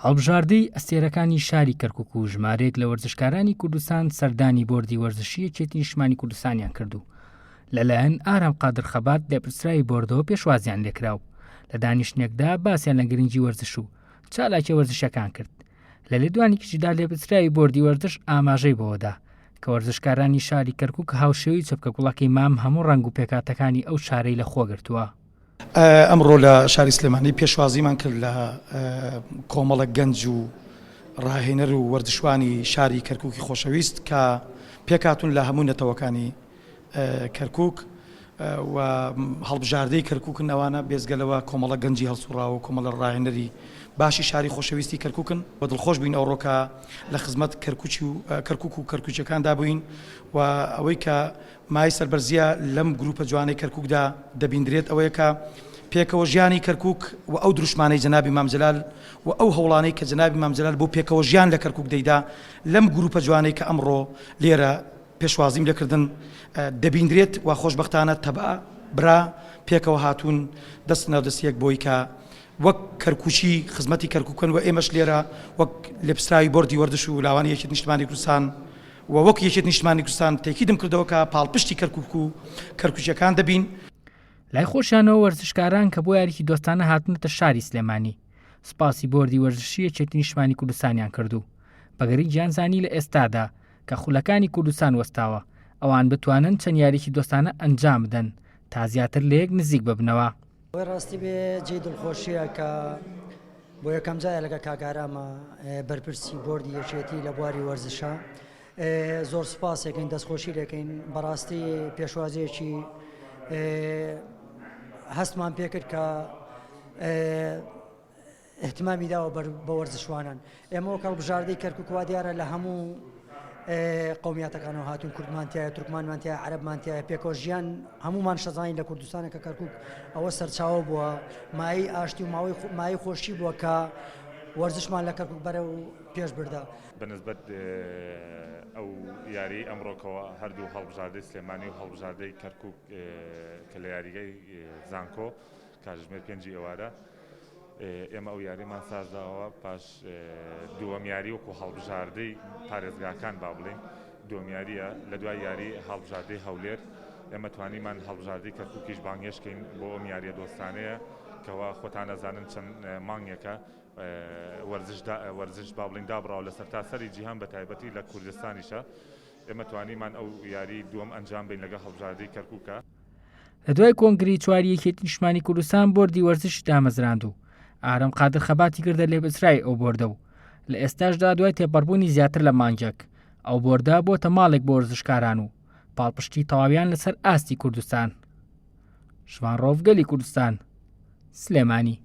هەڵبژاردەی ئەستێرەکانی شاری کەرکوک و ژمارەیەک لە وەرزشکارانی کوردستان سەردانی بۆردی وەرزشی یەکێتی نیشتمانی کوردستانیان کردو. لەلایەن ئارام قادر خەبات لێپرسراوی بۆردەوە پێشوازیان لێکراو. لە دانیشتنێکدا باسییان لە گرنگی وەرزش و چالاکی وەرزشەکان کرد. لە لێدوانێکیشیدا لێپرسراوی بۆردی وەرزش ئاماژەی بەوەدا کە وەرزشکارانی شاری کەرکوک هاوشێوەی چەپکە گوڵەکەی مام هەموو ڕنگ و پێکاتەکانی ئەو شارەی لە خۆگرتووە. ئەمڕۆ لە شاری سلێمانی پێشوازیمان کرد لە کۆمەڵە گەنج و ڕاهێنەر و وەرزشوانی شاری کەرکوکی خۆشەویست کە پێکاتون لە هەموو نەتەوەکانی کەرکوک و هەڵبژاردەی کەرکوکن ئەوانە بێزگەلەوە کۆمەڵە گەنجی هەڵسوڕاوە و کۆمەڵە ڕاهێنەری باشی شاری خۆشەویستی کەرکوکن بە دڵخۆش بووین ئەوڕۆکە لە خزمەت کەرکوک و کەرکوچەکاندا بووین و ئەوەی کە مای سەربەرزیە لەم گروپە جوانەی کەرکوکدا دەبیندرێت ئەوەیە کە پێکەوە ژیانی کەرکوک و ئەو دروشمانەی جەنابی مامجەلال و ئەو هەوڵانەی کە جەنابی مامجەلال بۆ پێکەوە ژیان لە کەرکوک دەیدا لەم گروپە جوانەی کە ئەمڕۆ لێرە پێشوازیم لێکردن دەبیندرێت و خۆشبەختانە تەبع برا پێکەوە هاتوون دەست ناودەستیەک بۆی کە وەک کەرکوچی خزمەتی کەرکوکن و ئێمەش لێرە وەک لێپرسراوی بۆردی وەرزش و لاوانی یەکێتی نیشتمانی کوردستان و وەک یەکێتی نیشتمانی کوردستان تێکیدم کردەوە کە پاڵپشتی کەرکوک و کەرکوچەکان دەبین. لای خۆشیانەوە وەرزشکاران کە بۆ یاریکی دۆستانە هاتنەتە شاری سلێمانی سپاسی بۆردی وەرزشی یەکێتی نیشتمانی کوردستانیان کردو بەگەری گیانزانی لە ئێستادا کە خولەکانی کوردستان وەستاوە ئەوان بتوانن چەند یاریکی دۆستانە ئەنجام بدەن تا زیاتر لە یەک نزیک ببنەوە. ڕاستی بێ جێی دڵخۆشیە کە بۆ یەکەم جایە لەگە کاگارامە بەرپرسی بۆردی یەکێتی لە بواری وەرزشە زۆر سوپاسێکین دەستخۆشی دەکەین بەڕاستی پێشوازیەکی هەستمان پێکرد کە احتیمامی داوە بە وەرزشوانان. ئێمە وەک هەڵبژاردەی کەرکوک وا دیارە لە هەموو قومیاتەکانەوە هاتوون کوردمانتیایە تورکمانمانتیایە عەرەبمانتیایە پێکەوە ژیان هەمومان شەزانین لە کوردستانە کە کەرکوک ئەوە سەرچاوە بووە مای ئاشتی و مای خۆشی بووە کە وەرزشمان لە کەرکوک بەرە و پێش بردا. بەنسبەت ئەو یاری ئەمڕۆکەوە هەردوو هەڵبژاردەی سلێمانی و هەڵبژاردەی کەرکوک کە لە یاریگەی زانکۆ کاتژمێر 5 ئێوارە ئێمە ئەو یاریمان سازداوە پاش دووەم یاری وەکو هەڵبژاردەی پارێزگاکان با بڵێن دووەم یاریە لە دوای یاری هەڵبژاردەی هەولێر ئێمە توانیمان هەڵبژاردەی کەرکوکیش بانگێشکەین بۆ ئەم یاریە دۆستانەیە کەوا خۆتان نەزانن چەند مانگێکە وەرزش با بڵێن دابڕاو لە سەرتاسەری جیهان بە تایبەتی لە کوردستانیشە ئێمە توانیمان ئەو یاری دووەم ئەنجام بین لەگە هەڵبژاردەی کەرکوکە. لە دوای کۆنگری چواری یەکێتی نیشتمانی کوردستان بۆردی وەرزشی دامەزراند و ئارام قادر خەباتی کردە لێپرسراوی ئەو بۆردە و لە ئێستاشدا دوای تێپەڕبوونی زیاتر لە مانگێک ئەو بۆردە بۆتە ماڵێک بۆ وەرزشکاران و پاڵپشتی تەواویان لەسەر ئاستی کوردستان. شوان ڕۆڤگەلی کوردستان سلێمانی.